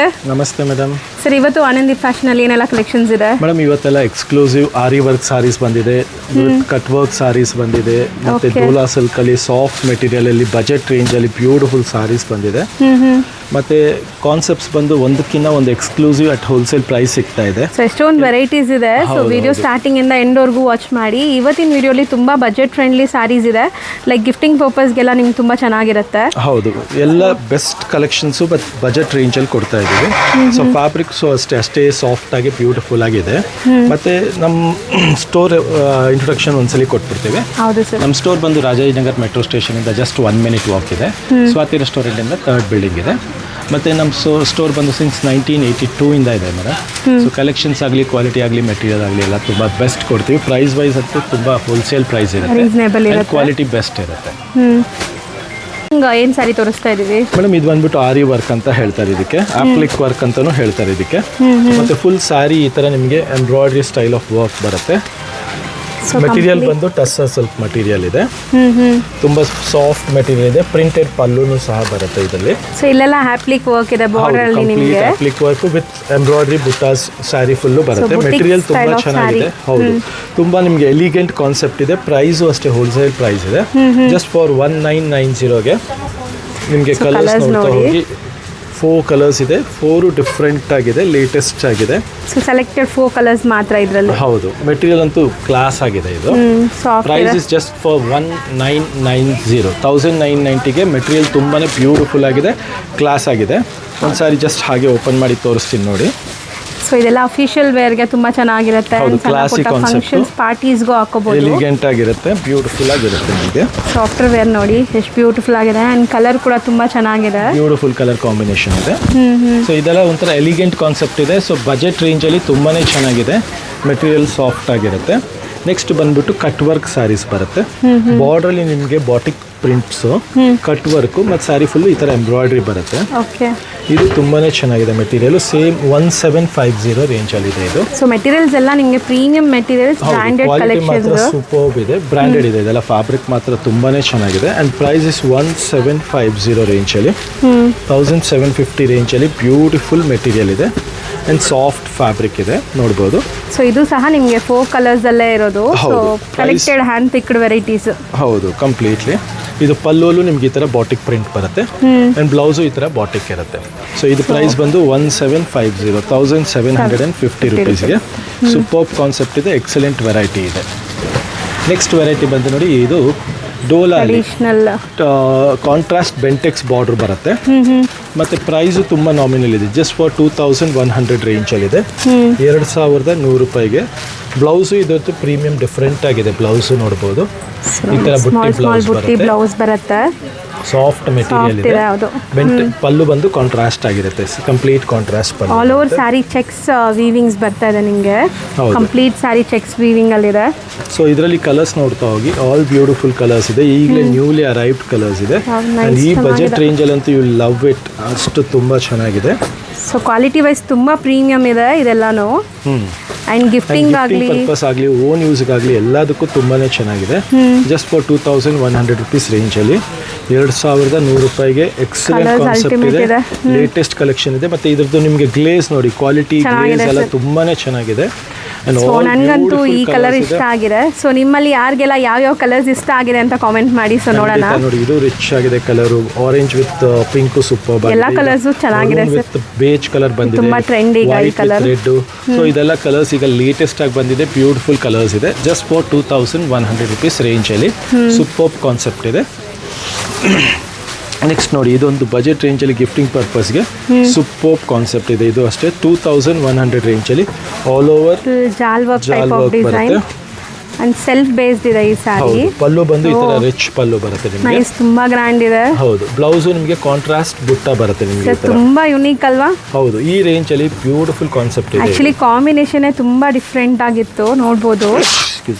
Sir. ನಮಸ್ತೆ madam. Sir, ಇವತ್ತು Anandi fashion ಅಲ್ಲಿ ಏನೆಲ್ಲ ಕಲೆಕ್ಷನ್ಸ್ ಇದೆ? ಮೇಡಮ್ ಇವತ್ತೆಲ್ಲ ಎಕ್ಸ್ಕ್ಲೂಸಿವ್ ಆರಿ ವರ್ಕ್ ಸಾರೀಸ್ ಬಂದಿದೆ, ಕಟ್ ವರ್ಕ್ ಸಾರೀಸ್ ಬಂದಿದೆ, ಮತ್ತೆ ಡೋಲಾ ಸಿಲ್ಕ್ ಅಲ್ಲಿ ಸಾಫ್ಟ್ ಮೆಟೀರಿಯಲ್ ಅಲ್ಲಿ ಬಜೆಟ್ ರೇಂಜ್ ಅಲ್ಲಿ ಬ್ಯೂಟಿಫುಲ್ ಸಾರೀಸ್ ಬಂದಿದೆ. ಮತ್ತೆ ಕಾನ್ಸೆಪ್ಟ್ಸ್ ಬಂದು ಒಂದಕ್ಕಿಂತ ಒಂದು ಎಕ್ಸ್ಕ್ಲೂಸಿವ್ ಅಟ್ ಹೋಲ್ಸೇಲ್ ಪ್ರೈಸ್ ಸಿಗ್ತಾ ಇದೆ. ಸೊ ಎಷ್ಟೊಂದು ವೆರೈಟೀಸ್ ಇದೆ. ಸೊ ವಿಡಿಯೋ ಸ್ಟಾರ್ಟಿಂಗ್ ಇಂದ ಎಂಡ್ ವರೆಗೂ ವಾಚ್ ಮಾಡಿ. ಇವತ್ತಿನ ವಿಡಿಯೋಲಿ ತುಂಬಾ ಬಜೆಟ್ ಫ್ರೆಂಡ್ಲಿ ಸಾರೀಸ್ ಇದೆ, ಲೈಕ್ ಗಿಫ್ಟಿಂಗ್ ಪರ್ಪಸ್ಗೆಲ್ಲ ನಿಮ್ಗೆ ತುಂಬಾ ಚೆನ್ನಾಗಿರುತ್ತೆ. ಹೌದು, ಎಲ್ಲ ಬೆಸ್ಟ್ ಕಲೆಕ್ಷನ್ಸು ಬಜೆಟ್ ರೇಂಜ್ ಅಲ್ಲಿ ಕೊಡ್ತಾ ಇದ್ದೀವಿ. ಸೊ ಫ್ಯಾಬ್ರಿಕ್ಸು ಅಷ್ಟೇ ಸಾಫ್ಟ್ ಆಗಿ ಬ್ಯೂಟಿಫುಲ್ ಆಗಿದೆ. ಮತ್ತೆ ನಮ್ಮ ಸ್ಟೋರ್ ಇಂಟ್ರೊಡಕ್ಷನ್ ಒಂದ್ಸಲಿ ಕೊಟ್ಬಿಡ್ತೀವಿ. ಹೌದು ಸರ್. ನಮ್ಮ ಸ್ಟೋರ್ ಬಂದು ರಾಜಾಜಿನಗರ್ ಮೆಟ್ರೋ ಸ್ಟೇಷನ್ ಇಂದ ಜಸ್ಟ್ 1 minute ವಾಕ್ ಇದೆ. ಸ್ವಾತಿ ರೆಸ್ಟೋರೆಂಟ್ ಇಂದ 3rd ಬಿಲ್ಡಿಂಗ್ ಇದೆ. ಮತ್ತು ನಮ್ಮ ಸ್ಟೋರ್ ಬಂದು ಸಿನ್ಸ್ 1982 ಇಂದ ಇದೆ ಮೇಡಮ್. ಸೊ ಕಲೆಕ್ಷನ್ಸ್ ಆಗಲಿ, ಕ್ವಾಲಿಟಿ ಆಗಲಿ, ಮೆಟೀರಿಯಲ್ ಆಗಲಿ ಎಲ್ಲ ತುಂಬ ಬೆಸ್ಟ್ ಕೊಡ್ತೀವಿ. ಪ್ರೈಸ್ ವೈಸ್ ಅಂತೂ ತುಂಬ ಹೋಲ್ಸೇಲ್ ಪ್ರೈಸ್ ಇರುತ್ತೆ, ಕ್ವಾಲಿಟಿ ಬೆಸ್ಟ್ ಇರುತ್ತೆ. ಏನು ಸಾರಿ ತೋರಿಸ್ತಾ ಇದೀವಿ ಮೇಡಮ್? ಇದು ಬಂದ್ಬಿಟ್ಟು ಆರಿ ವರ್ಕ್ ಅಂತ ಹೇಳ್ತಾರೆ, ಇದಕ್ಕೆ ಆಪ್ಲಿಕ್ ವರ್ಕ್ ಅಂತಾನೂ ಹೇಳ್ತಾರೆ ಇದಕ್ಕೆ. ಮತ್ತೆ ಫುಲ್ ಸ್ಯಾರಿ ಈ ಥರ ನಿಮಗೆ ಎಂಬ್ರಾಯ್ಡ್ರಿ ಸ್ಟೈಲ್ ಆಫ್ ವರ್ಕ್ ಬರುತ್ತೆ. ಮೆಟೀರಿಯಲ್ ಬಂದು ಟಸ್ಸರ್ ಸಿಲ್ಕ್ ಮೆಟೀರಿಯಲ್ ಇದೆ, ತುಂಬಾ ಸಾಫ್ಟ್ ಮೆಟೀರಿಯಲ್ ಇದೆ. ಪ್ರಿಂಟೆಡ್ ಪಲ್ಲುನು ಸಹ ಬರುತ್ತೆ ಇದರಲ್ಲಿ. ಸೊ ಇಲ್ಲೆಲ್ಲ ಆಪ್ಲಿಕ್ ವರ್ಕ್ ಇದೆ, ಬಾರ್ಡರ್ ಅಲ್ಲಿ ನಿಮಗೆ applique work with embroidery buttas sari full ಬರುತ್ತೆ. ಮೆಟೀರಿಯಲ್ ತುಂಬಾ ಚೆನ್ನಾಗಿದೆ. ಹೌದು, ತುಂಬಾ ನಿಮಗೆ ಎಲಿಗೆಂಟ್ ಕಾನ್ಸೆಪ್ಟ್ ಇದೆ. ಪ್ರೈಸು ಅಷ್ಟೇ ಹೋಲ್ಸೇಲ್ ಪ್ರೈಸ್ ಇದೆ. ಜಸ್ಟ್ ಫಾರ್ 1990ಗೆ ನಿಮಗೆ ಕಲರ್ಸ್ ನೋಡ್ತಾ ಹೋಗಿ. 4 ಕಲರ್ಸ್ ಇದೆ, 4 ಡಿಫ್ರೆಂಟ್ ಆಗಿದೆ, ಲೇಟೆಸ್ಟ್ ಆಗಿದೆ. ಸೊ ಸೆಲೆಕ್ಟೆಡ್ 4 ಕಲರ್ಸ್ ಮಾತ್ರ ಇದರಲ್ಲಿ. ಹೌದು, ಮೆಟೀರಿಯಲ್ ಅಂತೂ ಕ್ಲಾಸ್ ಆಗಿದೆ. ಇದು ಪ್ರೈಸ್ ಇಸ್ ಜಸ್ಟ್ ಫಾರ್ 1990ಗೆ ಮೆಟೀರಿಯಲ್ ತುಂಬಾನೇ ಬ್ಯೂಟಿಫುಲ್ ಆಗಿದೆ, ಕ್ಲಾಸ್ ಆಗಿದೆ. ಒಂದ್ಸಾರಿ ಜಸ್ಟ್ ಹಾಗೆ ಓಪನ್ ಮಾಡಿ ತೋರಿಸ್ತೀನಿ ನೋಡಿ. ಸೊ ಇದೆಲ್ಲ ಅಫಿಷಿಯಲ್ ವೇರ್ಗೆ ತುಂಬಾ ಚೆನ್ನಾಗಿರುತ್ತೆ. ಕ್ಲಾಸಿಕ್ ಕಾನ್ಸೆಪ್ಟ್, ಪಾರ್ಟೀಸ್ಗೂ ಹಾಕೋಬಹುದು. ಎಲಿಗೆಂಟ್ ಆಗಿರುತ್ತೆ, ಬ್ಯೂಟಿಫುಲ್ ಆಗಿರುತ್ತೆ. ನಿಮಗೆ ಸಾಫ್ಟ್ ವೇರ್ ನೋಡಿ ಎಷ್ಟು ಬ್ಯೂಟಿಫುಲ್ ಆಗಿದೆ. ಅಂಡ್ ಕಲರ್ ಕೂಡ ತುಂಬಾ ಚೆನ್ನಾಗಿದೆ, ಬ್ಯೂಟಿಫುಲ್ ಕಲರ್ ಕಾಂಬಿನೇಷನ್ ಇದೆ. ಸೊ ಇದೆಲ್ಲ ಒಂಥರ ಎಲಿಗೆಂಟ್ ಕಾನ್ಸೆಪ್ಟ್ ಇದೆ. ಸೊ ಬಜೆಟ್ ರೇಂಜ್ ಅಲ್ಲಿ ತುಂಬಾನೇ ಚೆನ್ನಾಗಿದೆ. ಮೆಟೀರಿಯಲ್ ಸಾಫ್ಟ್ ಆಗಿರುತ್ತೆ. ನೆಕ್ಸ್ಟ್ ಬಂದ್ಬಿಟ್ಟು ಕಟ್ ವರ್ಕ್ ಸ್ಯಾರೀಸ್ ಬರುತ್ತೆ. ಬಾರ್ಡರ್ ಅಲ್ಲಿ ನಿಮಗೆ ಬಾಟಿಕ್ ಪ್ರಿಂಟ್ಸು, ಕಟ್ ವರ್ಕು ಮತ್ತು ಸ್ಯಾರಿ ಫುಲ್ ಈ ಥರ ಎಂಬ್ರಾಯ್ಡ್ರಿ ಬರುತ್ತೆ. ಇದು ತುಂಬಾನೇ ಚೆನ್ನಾಗಿದೆ. ಮೆಟೀರಿಯಲ್ ಸೇಮ್ 1750 ರೇಂಜ್ ಅಲ್ಲಿ ಇದೆ ಇದು. ಸೊ ಮೆಟೀರಿಯಲ್ಸ್ ಎಲ್ಲ ನಿಮಗೆ premium materials, branded collections, superb ಇದೆ, ಬ್ರಾಂಡೆಡ್ ಇದೆ. ಇದೆಲ್ಲ ಫ್ಯಾಬ್ರಿಕ್ ಮಾತ್ರ ತುಂಬಾನೇ ಚೆನ್ನಾಗಿದೆ. ಅಂಡ್ ಪ್ರೈಸ್ ಇಸ್ 1750 ರೇಂಜ್ ಅಲ್ಲಿ, 1750 ರೇಂಜ್ ಅಲ್ಲಿ ಬ್ಯೂಟಿಫುಲ್ ಮೆಟೀರಿಯಲ್ ಇದೆ. ಅಂಡ್ ಸಾಫ್ಟ್ ಫ್ಯಾಬ್ರಿಕ್ ಇದೆ, ನೋಡ್ಬೋದು. ಸೊ ಇದು ಸಹ ನಿಮಗೆ 4 ಕಲರ್ಸ್ ಅಲ್ಲೇ ಇರೋದು. So collected hand picked varieties. ಹೌದು, ಕಂಪ್ಲೀಟ್ಲಿ. ಇದು ಪಲ್ಲುಲು ನಿಮ್ಗೆ ಈ ತರ ಬಾಟಿಕ್ ಪ್ರಿಂಟ್ ಬರುತ್ತೆ. ಅಂಡ್ ಬ್ಲೌಸು ಈ ತರ ಬಾಟಿಕ್ ಇರುತ್ತೆ. ಸೊ ಇದು ಪ್ರೈಸ್ ಬಂದು 1750 ರೂಪೀಸ್ಗೆ. ಸೂಪರ್ ಕಾನ್ಸೆಪ್ಟ್ ಇದೆ, ಎಕ್ಸಲೆಂಟ್ ವೆರೈಟಿ ಇದೆ. ನೆಕ್ಸ್ಟ್ ವೆರೈಟಿ ಬಂದು ನೋಡಿ, ಇದು ಡೋಲಾ ಕಾಂಟ್ರಾಸ್ಟ್ ಬೆಂಟೆಕ್ಸ್ ಬಾರ್ಡರ್ ಬರುತ್ತೆ. ಮತ್ತೆ ಪ್ರೈಸು ತುಂಬಾ ನಾಮಿನಲ್ ಇದೆ, ಜಸ್ಟ್ ಫಾರ್ 2100 ರೇಂಜ್ ಅಲ್ಲಿ ಇದೆ, 2100 ರೂಪಾಯಿಗೆ. ಬ್ಲೌಸು ಇದೊಂದು ಪ್ರೀಮಿಯಂ ಡಿಫ್ರೆಂಟ್ ಆಗಿದೆ. ಬ್ಲೌಸು ನೋಡ್ಬೋದು, ಈ ತರ ಬುಟ್ಟಿ ಬ್ಲೌಸ್ ಬರುತ್ತೆ. ಸಾಫ್ಟ್ ಮೆಟೀರಿಯಲ್ ಇದೆ. ಪಲ್ಲು ಬಂದು ಕಾಂಟ್ರಾಸ್ಟ್ ಆಗಿರುತ್ತೆ, complete contrast pallu. All over sari checks weavings ಬರ್ತಾ ಇದೆ ನಿಮಗೆ. ಕಂಪ್ಲೀಟ್ ಸ್ಯಾರಿ ಚೆಕ್ಸ್ ವೀವಿಂಗ್ ಅಲ್ಲಿ ಇದೆ. ಸೊ ಇದರಲ್ಲಿ ಕಲರ್ಸ್ ನೋಡ್ತಾ ಹೋಗಿ, ಆಲ್ ಬ್ಯೂಟಿಫುಲ್ ಕಲರ್ಸ್ ಇದೆ. ಈಗಲೇ ನ್ಯೂಲಿ ಅರೈವ್ಡ್ ಕಲರ್ಸ್ ಇದೆ. ಈ ಬಜೆಟ್ ರೇಂಜ್ ಅಲ್ಲಿ ಅಂತೂ ಯು ಲವ್ ಇಟ್, ಅಷ್ಟು ತುಂಬಾ ಚೆನ್ನಾಗಿದೆ. ಸೊ ಕ್ವಾಲಿಟಿ ವೈಸ್ ತುಂಬಾ ಪ್ರೀಮಿಯಂ ಇದೆ ಇದೆಲ್ಲಾನು. ಅಂಡ್ ಗಿಫ್ಟಿಂಗ್ ಪರ್ಪಸ್ ಆಗಲಿ, ಓನ್ ಯೂಸ್ಗಾಗಲಿ ಎಲ್ಲದಕ್ಕೂ ತುಂಬಾನೇ ಚೆನ್ನಾಗಿದೆ. ಜಸ್ಟ್ ಫಾರ್ 2100 ರೂಪೀಸ್ ರೇಂಜ್ ಅಲ್ಲಿ 2100 ರೂಪಾಯಿಗೆ ಎಕ್ಸಲೆಂಟ್ ಕಾನ್ಸೆಪ್ಟ್ ಇದೆ. ಲೇಟೆಸ್ಟ್ ಕಲೆಕ್ಷನ್ ಇದೆ. ಮತ್ತೆ ಇದ್ರದ್ದು ನಿಮಗೆ ಗ್ಲೇಸ್ ನೋಡಿ, ಕ್ವಾಲಿಟಿ ಗ್ಲೇಸ್ ಎಲ್ಲ ತುಂಬಾನೇ ಚೆನ್ನಾಗಿದೆ. ನನಗಂತೂ ಈ ಕಲರ್ ಇಷ್ಟ ಆಗಿದೆ. ಸೊ ನಿಮ್ಮಲ್ಲಿ ಯಾರಿಗೆಲ್ಲ ಯಾವ ಕಲರ್ಸ್ ಇಷ್ಟ ಆಗಿದೆ ಅಂತ ಕಾಮೆಂಟ್ ಮಾಡಿ. ಸೊ ನೋಡೋಣ. ನೋಡಿ, ಇದು ರಿಚ್ ಆಗಿದೆ colour. Orange with pink super. ಎಲ್ಲ ಕಲರ್ಸ್ ಚೆನ್ನಾಗಿದೆ. ವಿತ್ ಬೇಜ್ ಕಲರ್ ಬಂದಿದೆ, ತುಂಬಾ ಟ್ರೆಂಡಿಂಗ್ ಆಗಿ ಕಲರ್, ರೆಡ್. ಸೊ ಇದೆಲ್ಲ ಕಲರ್ಸ್ ಈಗ ಲೇಟೆಸ್ಟ್ ಆಗಿ ಬಂದಿದೆ, ಬ್ಯೂಟಿಫುಲ್ ಕಲರ್ಸ್ ಇದೆ. ಜಸ್ಟ್ ಫಾರ್ 2100 ರೂಪೀಸ್ ರೇಂಜ್ ಅಲ್ಲಿ ಸೂಪರ್ ಕಾನ್ಸೆಪ್ಟ್ ಇದೆ. ನೆಕ್ಸ್ಟ್ ನೋಡಿ, ಇದೊಂದು ಬಜೆಟ್ ರೇಂಜಲ್ಲಿ ಗಿಫ್ಟಿಂಗ್ ಪರ್ಪಸ್ಗೆ ಸೂಪರ್ ಕಾನ್ಸೆಪ್ಟ್ ಇದೆ. ಇದು ಅಷ್ಟೇ 2100 ರೇಂಜಲ್ಲಿ ಆಲ್ ಓವರ್ ಜಾಲ್ ವರ್ಕ್ ಬರುತ್ತೆ. ಅಂಡ್ ಸೆಲ್ಫ್ ಬೇಸ್ಡ್ ಇದೆ ಈ ಸಾರಿ. ಪಲ್ಲು ಬಂದು ಈ ತರ ರಿಚ್ ಪಲ್ಲು ಬರುತ್ತೆ ನಿಮಗೆ. ನೈಸ್, ತುಂಬಾ ಗ್ರ್ಯಾಂಡ್ ಇದೆ. ಹೌದು, ಬ್ಲೌಸ್ ನಿಮಗೆ ಕಾಂಟ್ರಾಸ್ಟ್ ಬುಟ್ಟ ಬರುತ್ತೆ ನಿಮಗೆ. ತುಂಬಾ ಯುನೀಕ್ ಅಲ್ವಾ? ಹೌದು, ಈ ರೇಂಜ್ ಅಲ್ಲಿ ಬ್ಯೂಟಿಫುಲ್ ಕಾನ್ಸೆಪ್ಟ್ ಇದೆ. ಆಕ್ಚುಲಿ ಕಾಂಬಿನೇಷನ್ ತುಂಬಾ ಡಿಫ್ರೆಂಟ್ ಆಗಿತ್ತು, ನೋಡಬಹುದು.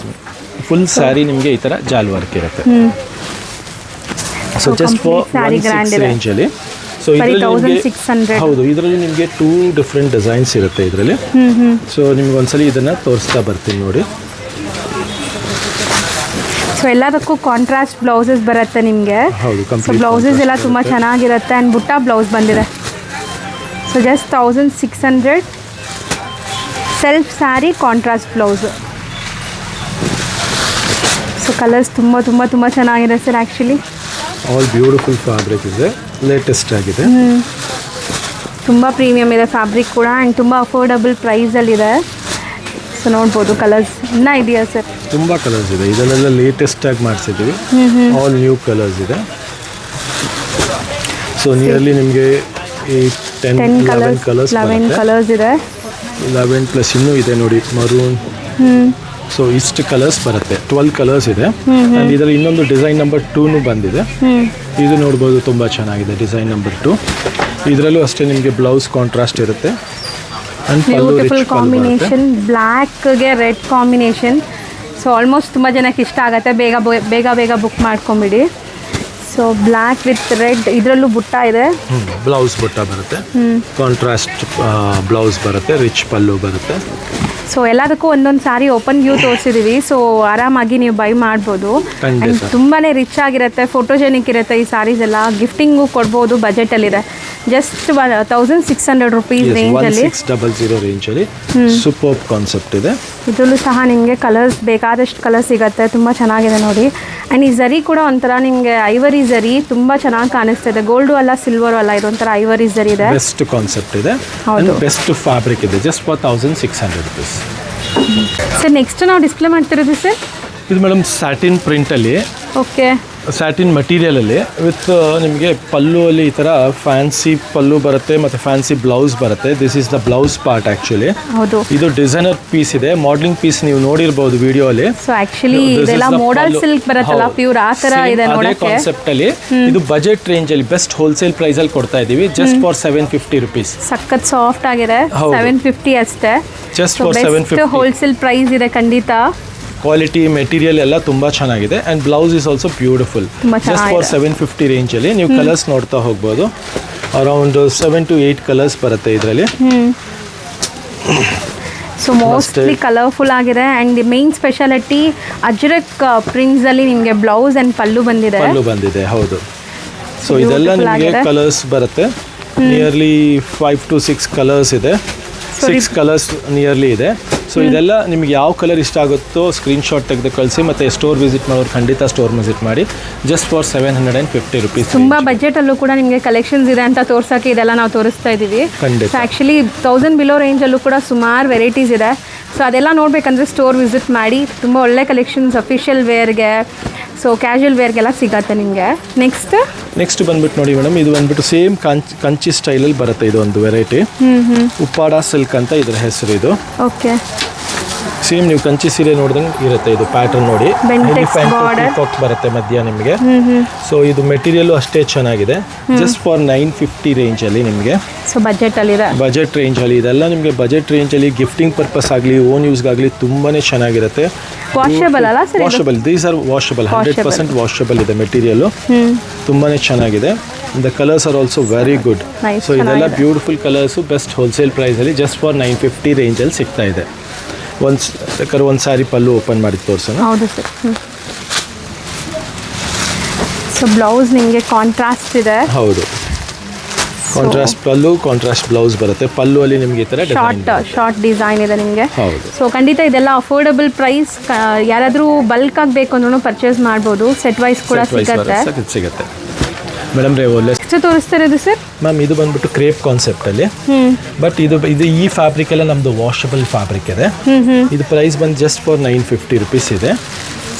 ಫುಲ್ ಸ್ಯಾರಿ ನಿಮಗೆ ಈ ತರ ಜಾಲ್ ವರ್ಕ್ ಇರುತ್ತೆ. ಸೊ ಜಸ್ಟ್ ಫಾರ್ 1600 ರೇಂಜ್ ಅಲ್ಲಿ. ಸೊ ಇದರಲ್ಲಿ ಹೌದು, ಇದರಲ್ಲಿ ನಿಮಗೆ 2 ಡಿಫ್ರೆಂಟ್ ಡಿಸೈನ್ಸ್ ಇರುತ್ತೆ ಇದರಲ್ಲಿ. ಸೊ ನಿಮ್ಗೆ ಒಂದ್ಸಲಿ ಇದನ್ನ ತೋರಿಸ್ತಾ ಬರ್ತೀನಿ ನೋಡಿ. ಸೊ ಎಲ್ಲದಕ್ಕೂ ಕಾಂಟ್ರಾಸ್ಟ್ ಬ್ಲೌಸಸ್ ಬರುತ್ತೆ ನಿಮಗೆ. ಹೌದು, ಬ್ಲೌಸಸ್ ಎಲ್ಲ ತುಂಬಾ ಚೆನ್ನಾಗಿರುತ್ತೆ. ಅಂಡ್ ಬುಟ್ಟ ಬ್ಲೌಸ್ ಬಂದಿದೆ. So just 1600 self sari contrast blouse. So colours ತುಂಬ ಚೆನ್ನಾಗಿದೆ sir. Actually all beautiful fabric ಇದೆ, ಲೇಟೆಸ್ಟ್ ಆಗಿದೆ. ತುಂಬ ಪ್ರೀಮಿಯಮ್ ಇದೆ ಫ್ಯಾಬ್ರಿಕ್ ಕೂಡ ಆ್ಯಂಡ್ ತುಂಬ ಅಫೋರ್ಡಬಲ್ ಪ್ರೈಸಲ್ಲಿದೆ. ಸೊ ನೋಡ್ಬೋದು ಕಲರ್ಸ್ ಇನ್ನೂ ಇದೆಯಾ ಸರ್? ತುಂಬ ಕಲರ್ಸ್ ಇದೆ, ಇದನ್ನೆಲ್ಲ ಲೇಟೆಸ್ಟ್ ಆಗಿ ಮಾಡಿಸಿದ್ದೀವಿ. ಆಲ್ ನ್ಯೂ ಕಲರ್ಸ್ ಇದೆ. ಸೊ ನಿಯರ್ಲಿ ನಿಮಗೆ 11 ಕಲರ್ಸ್ ಇದೆ. 11 ಪ್ಲಸ್ ಇನ್ನೂ ಇದೆ ನೋಡಿ, ಮರೂನ್. ಸೊ ಇಷ್ಟು ಕಲರ್ಸ್ ಬರುತ್ತೆ, 12 ಕಲರ್ಸ್ ಇದೆ. ಆ್ಯಂಡ್ ಇದರಲ್ಲಿ ಇನ್ನೊಂದು ಡಿಸೈನ್ ನಂಬರ್ 2 ಬಂದಿದೆ. ಇದು ನೋಡ್ಬೋದು, ತುಂಬ ಚೆನ್ನಾಗಿದೆ ಡಿಸೈನ್ ನಂಬರ್ 2. ಇದರಲ್ಲೂ ಅಷ್ಟೇ ನಿಮಗೆ ಬ್ಲೌಸ್ ಕಾಂಟ್ರಾಸ್ಟ್ ಇರುತ್ತೆ. ಬ್ಯೂಟಿಫುಲ್ ಕಾಂಬಿನೇಷನ್, ಬ್ಲ್ಯಾಕ್ಗೆ ರೆಡ್ ಕಾಂಬಿನೇಷನ್. ಸೊ ಆಲ್ಮೋಸ್ಟ್ ತುಂಬ ಜನಕ್ಕೆ ಇಷ್ಟ ಆಗುತ್ತೆ. ಬೇಗ ಬುಕ್ ಮಾಡ್ಕೊಂಬಿಡಿ. ಸೊ ಬ್ಲ್ಯಾಕ್ ವಿತ್ ರೆಡ್, ಇದರಲ್ಲೂ ಬುಟ್ಟ ಇದೆ. ಬ್ಲೌಸ್ ಬುಟ್ಟ ಬರುತ್ತೆ, ಕಾಂಟ್ರಾಸ್ಟ್ ಬ್ಲೌಸ್ ಬರುತ್ತೆ, ರಿಚ್ ಪಲ್ಲು ಬರುತ್ತೆ. ಸೊ ಎಲ್ಲದಕ್ಕೂ ಒಂದೊಂದು ಸಾರಿ ಓಪನ್ ವ್ಯೂ ತೋರಿಸಿದ್ದೀವಿ. ಸೊ ಆರಾಮಾಗಿ ನೀವು ಬೈ ಮಾಡ್ಬೋದು. ಆ್ಯಂಡ್ ತುಂಬಾ ರಿಚ್ ಆಗಿರುತ್ತೆ, ಫೋಟೋಜೆನಿಕ್ ಇರುತ್ತೆ ಈ ಸಾರೀಸ್ ಎಲ್ಲ. ಗಿಫ್ಟಿಂಗು ಕೊಡ್ಬೋದು, ಬಜೆಟಲ್ಲಿದೆ. ಜಸ್ಟ್ 1600 ರುಪೀಸ್ ರೇಂಜಲ್ಲಿ, 1600 ರೇಂಜಲ್ಲಿ ಸೂಪರ್ ಕಾನ್ಸೆಪ್ಟ್ ಇದೆ. ಇದರಲ್ಲೂ ಸಹ ನಿಮಗೆ ಕಲರ್ಸ್ ಬೇಕಾದಷ್ಟು ಕಲರ್ ಸಿಗುತ್ತೆ. ತುಂಬ ಚೆನ್ನಾಗಿದೆ ನೋಡಿ. ಆ್ಯಂಡ್ ಈ ಝರಿ ಕೂಡ ಒಂಥರ ನಿಮಗೆ ಐವರಿ ಝರಿ, ತುಂಬ ಚೆನ್ನಾಗಿ ಕಾಣಿಸ್ತಿದೆ. ಗೋಲ್ಡು ಅಲ್ಲ, ಸಿಲ್ವರು ಅಲ್ಲ, ಇದೊಂಥರ ಐವರಿ ಝರಿ ಇದೆ. ಬೆಸ್ಟ್ ಕಾನ್ಸೆಪ್ಟ್ ಇದೆ, ಬೆಸ್ಟ್ ಫ್ಯಾಬ್ರಿಕ್ ಇದೆ. Just for 1600 rupees. Sir next ನಾವು ಡಿಸ್ಪ್ಲೇ ಮಾಡ್ತಿರೋದು ಸರ್, ಇದು ಮೇಡಮ್ ಸ್ಯಾಟಿನ್ ಪ್ರಿಂಟಲ್ಲಿ, ಓಕೆ, ಸ್ಯಾಟಿನ್ ಮಟೀರಿಯಲಲ್ಲಿ ವಿತ್ ನಿಮಗೆ ಪಲ್ಲು ಅಲ್ಲಿ ಈ ಥರ ಫ್ಯಾನ್ಸಿ ಪಲ್ಲು ಬರುತ್ತೆ ಮತ್ತು ಫ್ಯಾನ್ಸಿ ಬ್ಲೌಸ್ ಬರುತ್ತೆ. This is the blouse part actually. ಹೌದು, ಇದು ಡಿಸೈನರ್ ಪೀಸ್ ಇದೆ, ಮಾಡಲಿಂಗ್ ಪೀಸ್ ನೀವು ನೋಡಿರ್ಬೋದು ವಿಡಿಯೋ ಅಲ್ಲಿ. ಸೊ ಆ್ಯಕ್ಚುಲಿ ಇದೆಲ್ಲ ಮೋಡಲ್ ಸಿಲ್ಕ್ ಬರುತ್ತಲ್ಲ, ಪ್ಯೂರ್ ಆ ಥರ ಇದೆ ನೋಡಕ್ಕೆ. ಕಾನ್ಸೆಪ್ಟ್ ಅಲ್ಲಿ ಇದು ಬಜೆಟ್ ರೇಂಜ್ ಅಲ್ಲಿ ಬೆಸ್ಟ್ ಹೋಲ್ಸೇಲ್ ಪ್ರೈಸ್ ಅಲ್ಲಿ ಕೊಡ್ತಾ ಇದೀವಿ. Just for 750 rupees. ಸಖತ್ ಸಾಫ್ಟ್ ಆಗಿದೆ, 750 ಅಷ್ಟೇ. ಜಸ್ಟ್ ಫಾರ್ 750 ಹೋಲ್ಸೇಲ್ ಪ್ರೈಸ್ ಇದೆ ಖಂಡಿತ. ಕ್ವಾಲಿಟಿ ಮೆಟೀರಿಯಲ್ ಎಲ್ಲ ತುಂಬ ಚೆನ್ನಾಗಿದೆ. And blouse is also beautiful. Just for 750 ರೇಂಜಲ್ಲಿ ನೀವು ಕಲರ್ಸ್ ನೋಡ್ತಾ ಹೋಗ್ಬೋದು. ಅರೌಂಡ್ 7 to 8 ಕಲರ್ಸ್ ಬರುತ್ತೆ ಇದರಲ್ಲಿ. ಸೊ ಮೋಸ್ಟ್ಲಿ ಕಲರ್ಫುಲ್ ಆಗಿದೆ. ಆ್ಯಂಡ್ ಮೇನ್ ಸ್ಪೆಷಾಲಿಟಿ ಅಜ್ರಕ್ ಪ್ರಿಂಟ್ಸಲ್ಲಿ ನಿಮಗೆ ಬ್ಲೌಸ್ ಆ್ಯಂಡ್ ಪಲ್ಲು ಬಂದಿದೆ. ಹೌದು. ಸೊ ಇದೆಲ್ಲ ನಿಮಗೆ ಕಲರ್ಸ್ ಬರುತ್ತೆ. ನಿಯರ್ಲಿ 5 to 6 ಕಲರ್ಸ್ ಇದೆ. 6 ಕಲರ್ಸ್ ನಿಯರ್ಲಿ ಇದೆ. ಸೊ ಇದೆಲ್ಲ ನಿಮ್ಗೆ ಯಾವ ಕಲರ್ ಇಷ್ಟ ಆಗುತ್ತೋ ಸ್ಕ್ರೀನ್ಶಾಟ್ ತೆಗೆದು ಕಳಿಸಿ, ಮತ್ತು ಸ್ಟೋರ್ ವಿಸಿಟ್ ಮಾಡೋರು ಖಂಡಿತ ಸ್ಟೋರ್ ವಿಸಿಟ್ ಮಾಡಿ. Just for 750 rupees. ತುಂಬ ಬಜೆಟಲ್ಲೂ ಕೂಡ ನಿಮಗೆ ಕಲೆಕ್ಷನ್ಸ್ ಇದೆ ಅಂತ ತೋರ್ಸೋಕ್ಕೆ ಇದೆಲ್ಲ ನಾವು ತೋರಿಸ್ತಾ ಇದ್ದೀವಿ. ಖಂಡಿತ. ಆ್ಯಕ್ಚುಲಿ 1000 ಬಿಲೋ ರೇಂಜಲ್ಲೂ ಕೂಡ ಸುಮಾರು ವೆರೈಟೀಸ್ ಇದೆ. ಸೊ ಅದೆಲ್ಲ ನೋಡಬೇಕಂದ್ರೆ ಸ್ಟೋರ್ ವಿಸಿಟ್ ಮಾಡಿ. ತುಂಬ ಒಳ್ಳೆ ಕಲೆಕ್ಷನ್ಸ್ ಅಫಿಷಿಯಲ್ ವೇರ್ಗೆ, ಸೊ ಕ್ಯಾಶುವಲ್ ವೇರ್ಗೆಲ್ಲ ಸಿಗತ್ತೆ ನಿಮಗೆ. ನೆಕ್ಸ್ಟ್ ಬಂದ್ಬಿಟ್ಟು ನೋಡಿ ಮೇಡಮ್, ಇದು ಬಂದ್ಬಿಟ್ಟು ಸೇಮ್ ಕಂಚಿ ಸ್ಟೈಲಲ್ಲಿ ಬರುತ್ತೆ. ಇದು ಒಂದು ವೆರೈಟಿ, ಉಪ್ಪಾಡ ಸಿಲ್ಕ್ ಅಂತ ಇದರ ಹೆಸರು. ಇದು ಓಕೆ, ಸೇಮ್ ನೀವು ಕಂಚಿ ಸೀರೆ ನೋಡಿದಂಗೆ ಇರುತ್ತೆ. ಇದು ಪ್ಯಾಟರ್ನ್ ನೋಡಿ, ಪೀಕಾಕ್ ಬರುತ್ತೆ ಮಧ್ಯ ನಿಮಗೆ. ಸೊ ಇದು ಮೆಟೀರಿಯಲ್ ಅಷ್ಟೇ ಚೆನ್ನಾಗಿದೆ. ಜಸ್ಟ್ ಫಾರ್ 950 ರೇಂಜಲ್ಲಿ ನಿಮಗೆ. ಸೊ ಬಜೆಟ್ ರೇಂಜಲ್ಲಿ ಇದೆಲ್ಲ ನಿಮಗೆ ಬಜೆಟ್ ರೇಂಜಲ್ಲಿ ಗಿಫ್ಟಿಂಗ್ ಪರ್ಪಸ್ ಆಗಲಿ ಓನ್ ಯೂಸ್ಗಾಗಲಿ ತುಂಬಾ ಚೆನ್ನಾಗಿರುತ್ತೆ. Washable, these are washable, 100% washable ಇದೆ ಮೆಟೀರಿಯಲ್. ತುಂಬಾ ಚೆನ್ನಾಗಿದೆ. The colours are also very good. So ಇದೆಲ್ಲ ಬ್ಯೂಟಿಫುಲ್ ಕಲರ್ಸು ಬೆಸ್ಟ್ ಹೋಲ್ಸೇಲ್ ಪ್ರೈಸಲ್ಲಿ ಜಸ್ಟ್ ಫಾರ್ 950 ರೇಂಜಲ್ಲಿ ಸಿಗ್ತಾ ಇದೆ. ಒಂದು ಸಾರಿ ಪಲ್ಲು ಓಪನ್ ಮಾಡಿ ತೋರಿಸೋಣ. ಹೌದು ಸರ್. ಸೊ ಬ್ಲೌಸ್ ನಿಮಗೆ ಕಾಂಟ್ರಾಸ್ಟ್ ಇದೆ. ಹೌದು, ಕಾಂಟ್ರಾಸ್ಟ್ ಪಲ್ಲು, ಕಾಂಟ್ರಾಸ್ಟ್ ಬ್ಲೌಸ್ ಬರುತ್ತೆ. ಪಲ್ಲು ಅಲ್ಲಿ ನಿಮಗೆ ಈ ಥರ ಶಾರ್ಟ್ ಡಿಸೈನ್ ಇದೆ ನಿಮಗೆ. ಹೌದು. ಸೊ ಖಂಡಿತ ಇದೆಲ್ಲ ಅಫೋರ್ಡಬಲ್ ಪ್ರೈಸ್. ಯಾರಾದರೂ ಬಲ್ಕ್ ಆಗಿ ಬೇಕು ಅಂದ್ರೂ ಪರ್ಚೇಸ್ ಮಾಡ್ಬೋದು. ಸೆಟ್ ವೈಸ್ ಕೂಡ ಸಿಗುತ್ತೆ ಮೇಡಮ್. ಎಷ್ಟು ತೋರಿಸ್ತಾ ಇರೋದು ಸರ್? ಮ್ಯಾಮ್ ಇದು ಬಂದ್ಬಿಟ್ಟು ಕ್ರೇಪ್ ಕಾನ್ಸೆಪ್ಟಲ್ಲಿ, ಬಟ್ ಇದು ಈ ಫ್ಯಾಬ್ರಿಕ್ ಎಲ್ಲ ನಮ್ಮದು ವಾಷಬಲ್ ಫ್ಯಾಬ್ರಿಕ್ ಇದೆ. ಇದು ಪ್ರೈಸ್ ಬಂದು ಜಸ್ಟ್ ಫಾರ್ 950 ರುಪೀಸ್ ಇದೆ.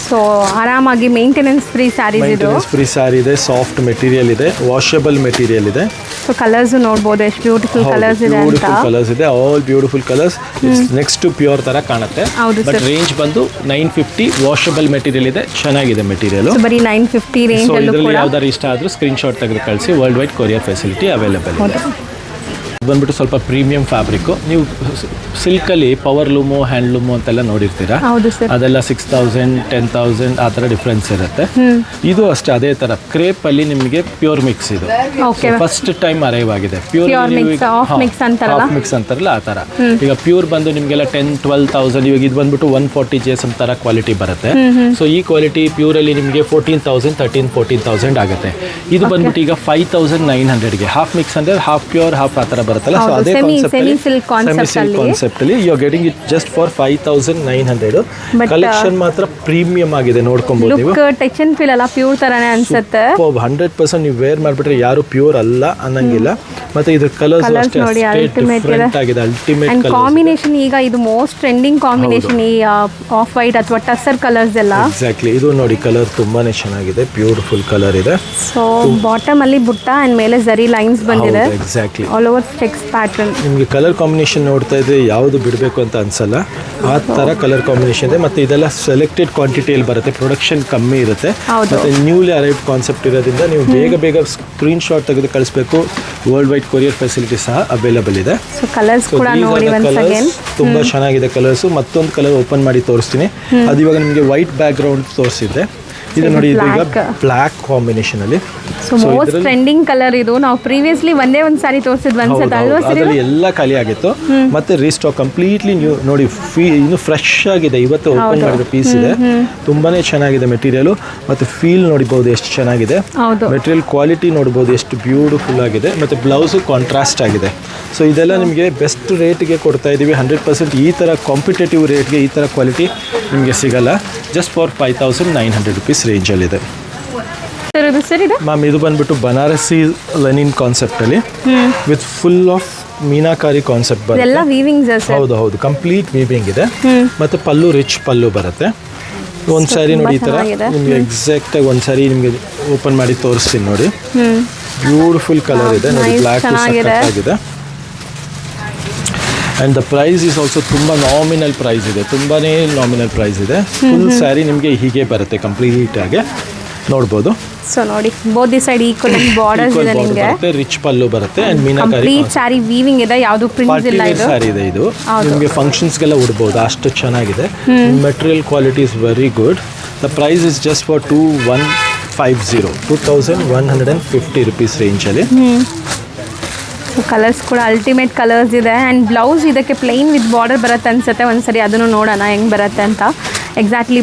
ಸೊ ಆರಾಮಾಗಿ ಮೇಂಟೆನೆನ್ಸ್ ಫ್ರೀ ಸ್ಯಾರಿ ಇದೆ. ಸಾಫ್ಟ್ ಮೆಟೀರಿಯಲ್ ಇದೆ, ವಾಷಬಲ್ ಮೆಟೀರಿಯಲ್ ಇದೆ. ಸೊ ಕಲರ್ಸ್ ನೋಡ್ಬೋದು ಎಷ್ಟು ಬ್ಯೂಟಿಫುಲ್ ಕಲರ್ಸ್ ಇದೆ ಅಂತ. ಕಲರ್ಸ್ ಇದೆ, all beautiful colours. Next pure ತರ ಕಾಣುತ್ತೆ. ಬಟ್ ರೇಂಜ್ ಬಂದು 950. ವಾಷಬಲ್ ಮೆಟೀರಿಯಲ್ ಇದೆ, ಚೆನ್ನಾಗಿದೆ ಮೆಟೀರಿಯಲ್. ಬರೀ 950 ರೇಂಜ್ ಅಲ್ಲೂ ಕೂಡ ಯಾವ್ದಾರು ಇಷ್ಟ ಆದ್ರೂ ಸ್ಕ್ರೀನ್ಶಾಟ್ ತೆಗೆದು ಕಳಿಸಿ. World wide courier facility available ಇದೆ. ಬಂದ್ಬಿಟ್ಟು ಸ್ವಲ್ಪ ಪ್ರೀಮಿಯಂ ಫ್ಯಾಬ್ರಿಕ್ಕು. ನೀವು ಸಿಲ್ಕಲ್ಲಿ ಪವರ್ ಲೂಮು, ಹ್ಯಾಂಡ್ಲೂಮು ಅಂತೆಲ್ಲ ನೋಡಿರ್ತೀರಾ. ಅದೆಲ್ಲ 6000 10,000 ಆ ಥರ ಡಿಫ್ರೆನ್ಸ್ ಇರುತ್ತೆ. ಇದು ಅಷ್ಟೇ ಅದೇ ಥರ ಕ್ರೇಪಲ್ಲಿ ನಿಮಗೆ ಪ್ಯೂರ್ ಮಿಕ್ಸ್. ಇದು ಫಸ್ಟ್ ಟೈಮ್ ಅರೈವ್ ಆಗಿದೆ. ಪ್ಯೂರ್ ಹಾಫ್ ಮಿಕ್ಸ್ ಅಂತಾರಲ್ಲ ಆ ಥರ. ಈಗ ಪ್ಯೂರ್ ಬಂದು ನಿಮಗೆಲ್ಲ 10-12,000. ಇವಾಗ ಇದು ಬಂದ್ಬಿಟ್ಟು 140 GSM ಥರ ಕ್ವಾಲಿಟಿ ಬರುತ್ತೆ. ಸೊ ಈ ಕ್ವಾಲಿಟಿ ಪ್ಯೂರಲ್ಲಿ ನಿಮಗೆ 14,000 13,000 14,000 ಆಗುತ್ತೆ. ಇದು ಬಂದ್ಬಿಟ್ಟು ಈಗ 5,900ಗೆ ಹಾಫ್ ಮಿಕ್ಸ್ ಅಂದರೆ ಹಾಫ್ ಪ್ಯೂರ್ ಹಾಫ್ ಆ ಥರ ಬರುತ್ತಲ್ಲ, ಸೊ ಅದೇ semi silk concept ಅಲ್ಲಿ. ಕಾನ್ಸೆಪ್ಟ್ ಅಲ್ಲಿ you are getting it just for 5900. But, collection ಮಾತ್ರ ಪ್ರೀಮಿಯಂ ಆಗಿದೆ, ನೋಡ್ಕೊಬಹುದು ನೀವು. ಲುಕ್ ಟಚ್ ಅಂಡ್ ಫೀಲ್ ಎಲ್ಲ ಪ್ಯೂರ್ ತರಾನೇ ಅನ್ಸುತ್ತೆ. 100% ನೀವು ವೇರ್ ಮಾಡ್ಬಿಟ್ರೆ ಯಾರು ಪ್ಯೂರ್ ಅಲ್ಲ ಅನ್ನಂಗಿಲ್ಲ. ಮತ್ತೆ ಇದ್ರ ಕಲರ್ಸ್ ಅಷ್ಟೇ ನೋಡಿ ಡಿಫರೆಂಟ್ ಆಗಿದೆ, ಅಲ್ಟಿಮೇಟ್ ಅಂಡ್ ಕಲರ್. ಕಾಂಬಿನೇಷನ್ ಈಗ ಇದು ಮೋಸ್ಟ್ ಟ್ರೆಂಡಿಂಗ್ ಕಾಂಬಿನೇಷನ್ ಈ ಆಫ್ ವೈಟ್ ಅಥವಾ ಟಸರ್ ಕಲರ್ಸ್ ಎಲ್ಲ. ಎಕ್ಸಾಕ್ಟ್ಲಿ, ಇದು ನೋಡಿ ಕಲರ್ ತುಂಬಾನೇ ಚೆನ್ನಾಗಿದೆ, ಬ್ಯೂಟಿಫುಲ್ ಕಲರ್ ಇದೆ. ಸೊ ಬಾಟಮ್ ಅಲ್ಲಿ ಬುಟ್ಟ ಅಂಡ್ ಮೇಲೆ ಜರಿ ಲೈನ್ಸ್ ಬಂದಿದೆ. Exactly, all over cheques pattern. ನಿಮಗೆ ಕಲರ್ ಕಾಂಬಿನೇಷನ್ ನೋಡ್ತಾ ಇದ್ರೆ ಯಾವುದು ಬಿಡಬೇಕು ಅಂತ ಅನ್ಸಲ್ಲ, ಆ ಥರ ಕಲರ್ ಕಾಂಬಿನೇಷನ್ ಇದೆ. ಮತ್ತು ಇದೆಲ್ಲ ಸೆಲೆಕ್ಟೆಡ್ ಕ್ವಾಂಟಿಟಿಯಲ್ಲಿ ಬರುತ್ತೆ, ಪ್ರೊಡಕ್ಷನ್ ಕಮ್ಮಿ ಇರುತ್ತೆ. ಮತ್ತು ನ್ಯೂಲಿ ಅರೈವ್ಡ್ ಕಾನ್ಸೆಪ್ಟ್ ಇರೋದ್ರಿಂದ ನೀವು ಬೇಗ ಸ್ಕ್ರೀನ್ ಶಾಟ್ ತೆಗೆದು ಕಳಿಸ್ಬೇಕು. ವರ್ಲ್ಡ್ ವೈಡ್ ಕೊರಿಯರ್ ಫೆಸಿಲಿಟಿ ಸಹ ಅವೈಲಬಲ್ ಇದೆ. ಸೊ ಕಲರ್ಸ್ ಕೂಡ ನೋಡಿ ಒನ್ಸ್ ಅಗೇನ್ ತುಂಬಾ ಚೆನ್ನಾಗಿದೆ ಕಲರ್ಸ್. ಮತ್ತೊಂದು ಕಲರ್ ಓಪನ್ ಮಾಡಿ ತೋರಿಸ್ತೀನಿ. ಅದು ಇವಾಗ ನಿಮಗೆ ವೈಟ್ ಬ್ಯಾಕ್ ಗ್ರೌಂಡ್ ತೋರಿಸಿದ್ದೆ. ಇದು ನೋಡಿ, ಇದು ಈಗ ಬ್ಲ್ಯಾಕ್ ಕಾಂಬಿನೇಷನ್ ಅಲ್ಲಿ. ಸೊ ಮೋಸ್ಟ್ ಟ್ರೆಂಡಿಂಗ್ ಕಲರ್ ಇದು. ನಾವು ಪ್ರೀವಿಯಸ್ಲಿ ಒಂದೇ ಒಂದು ಸಾರಿ ತೋರಿಸಿದ್ವಿ ಅನ್ಸುತ್ತೆ ಅಲ್ವಾ? ಅದರಲ್ಲಿ ಎಲ್ಲ ಖಾಲಿ ಆಗಿತ್ತು, ಮತ್ತೆ ರೀಸ್ಟಾಕ್ ಕಂಪ್ಲೀಟ್ಲಿ ನ್ಯೂ. ನೋಡಿ ಇನ್ನು ಫ್ರೆಶ್ ಆಗಿದೆ, ಇವತ್ತು ಓಪನ್ ಮಾಡಿರೋ ಪೀಸ್ ಇದೆ. ತುಂಬಾನೇ ಚೆನ್ನಾಗಿದೆ ಮೆಟೀರಿಯಲ್. ಮತ್ತೆ ಫೀಲ್ ನೋಡಬಹುದು ಎಷ್ಟು ಚೆನ್ನಾಗಿದೆ, ಮೆಟೀರಿಯಲ್ ಕ್ವಾಲಿಟಿ ನೋಡಬಹುದು ಎಷ್ಟು ಬ್ಯೂಟಿಫುಲ್ ಆಗಿದೆ. ಮತ್ತೆ ಬ್ಲೌಸ್ ಕಾಂಟ್ರಾಸ್ಟ್ ಆಗಿದೆ. ಸೊ ಇದೆಲ್ಲ ನಿಮಗೆ ಬೆಸ್ಟ್ ರೇಟ್ಗೆ ಕೊಡ್ತಾ ಇದ್ದೀವಿ. 100% ಈ ಥರ ಕಾಂಪಿಟೇಟಿವ್ ರೇಟ್ಗೆ ಈ ಥರ ಕ್ವಾಲಿಟಿ ನಿಮಗೆ ಸಿಗಲ್ಲ. ಜಸ್ಟ್ ಫಾರ್ 5900 rupees ರೇಂಜಲ್ಲಿದೆ ಮ್ಯಾಮ್. ಇದು ಬಂದ್ಬಿಟ್ಟು ಬನಾರಸಿ ಲೆನಿನ್ ಕಾನ್ಸೆಪ್ಟ್ ಅಲ್ಲಿ with full of meenakari concept ಬರುತ್ತೆ. ಹೌದು, ಕಂಪ್ಲೀಟ್ ವೀವಿಂಗ್ ಇದೆ. ಮತ್ತೆ ಪಲ್ಲು ರಿಚ್ ಪಲ್ಲು ಬರುತ್ತೆ. ಒಂದು ಸಾರಿ ನೋಡಿ ಈ ಥರ ನಿಮಗೆ ಎಕ್ಸಾಕ್ಟ್ ಆಗಿ ಒಂದು ಸಾರಿ ನಿಮಗೆ ಓಪನ್ ಮಾಡಿ ತೋರಿಸ್ತೀನಿ ನೋಡಿ. ಬ್ಯೂಟಿಫುಲ್ ಕಲರ್ ಇದೆ ನೋಡಿ, ಬ್ಲ್ಯಾಕ್ ಆಗಿದೆ. And the price is also ತುಂಬ ನಾಮಿನಲ್ ಪ್ರೈಸ್ ಇದೆ, ತುಂಬಾ ನಾಮಿನಲ್ ಪ್ರೈಸ್ ಇದೆ. ಫುಲ್ ಸ್ಯಾರಿ ನಿಮಗೆ ಹೀಗೆ ಬರುತ್ತೆ ಕಂಪ್ಲೀಟ್ ಆಗಿ ನೋಡ್ಬೋದು. ಸೊ ನೋಡಿ both the side equal borders ಇದೆ ನಿಮಗೆ. ರಿಚ್ ಪಲ್ಲು ಬರುತ್ತೆ and meenakari complete sari weaving ಇದೆ, ಯಾವುದು ಪ್ರಿಂಟ್ಸ್ ಇಲ್ಲ. ಇದು ಸ್ಯಾರಿ ಇದೆ, ಇದು ನಿಮಗೆ ಫಂಕ್ಷನ್ಸ್ಗೆಲ್ಲ ಉಡ್ಬೋದು, ಅಷ್ಟು ಚೆನ್ನಾಗಿದೆ. Material quality is very good. The price is just for 2150 rupees ರೇಂಜಲ್ಲಿ. ಕಲರ್ಸ್ ಕೂಡ ಅಲ್ಟಿಮೇಟ್ ಕಲರ್ಸ್ ಇದೆ. ಆ್ಯಂಡ್ ಬ್ಲೌಸ್ ಇದಕ್ಕೆ ಪ್ಲೈನ್ ವಿತ್ ಬಾರ್ಡರ್ ಬರುತ್ತೆ ಅನ್ಸುತ್ತೆ. ಒಂದ್ಸರಿ ಅದನ್ನು ನೋಡೋಣ ಹೆಂಗೆ ಬರುತ್ತೆ ಅಂತ. Exactly